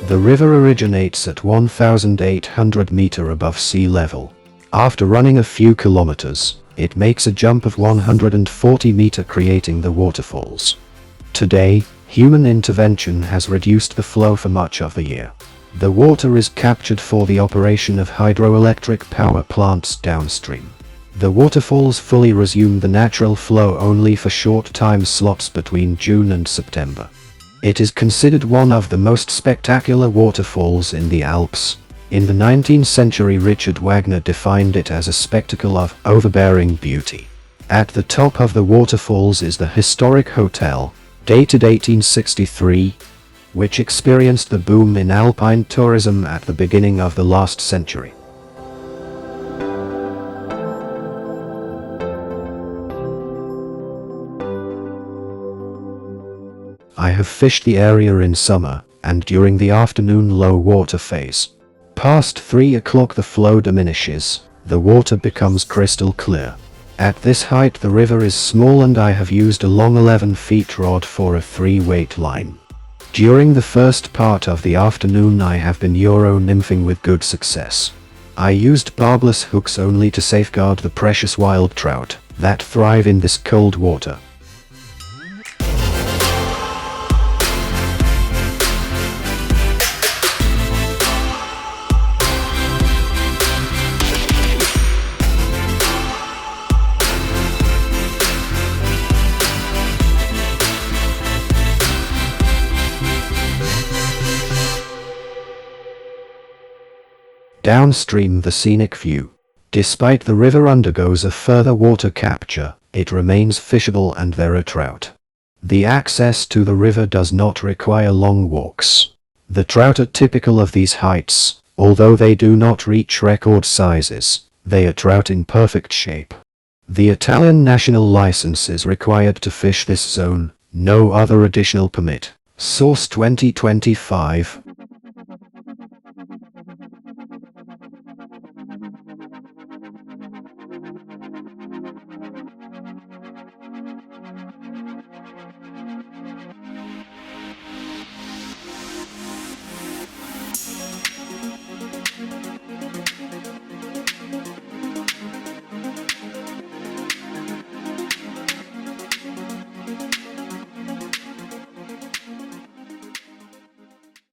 The river originates at 1,800 meters above sea level. After running a few kilometers, it makes a jump of 140 meters, creating the waterfalls. Today, human intervention has reduced the flow for much of the year. The water is captured for the operation of hydroelectric power plants downstream. The waterfalls fully resume the natural flow only for short time slots between June and September. It is considered one of the most spectacular waterfalls in the Alps. In the 19th century, Richard Wagner defined it as a spectacle of overbearing beauty. At the top of the waterfalls is the historic hotel, dated 1863, which experienced the boom in alpine tourism at the beginning of the last century. I have fished the area in summer, and during the afternoon low water phase. Past 3 o'clock the flow diminishes, the water becomes crystal clear. At this height the river is small and I have used a long 11-foot rod for a 3-weight line. During the first part of the afternoon I have been Euro nymphing with good success. I used barbless hooks only to safeguard the precious wild trout that thrive in this cold water. Downstream the scenic view. Despite the river undergoes a further water capture, it remains fishable and there are trout. The access to the river does not require long walks. The trout are typical of these heights, although they do not reach record sizes, they are trout in perfect shape. The Italian national license is required to fish this zone, no other additional permit. Source 2025.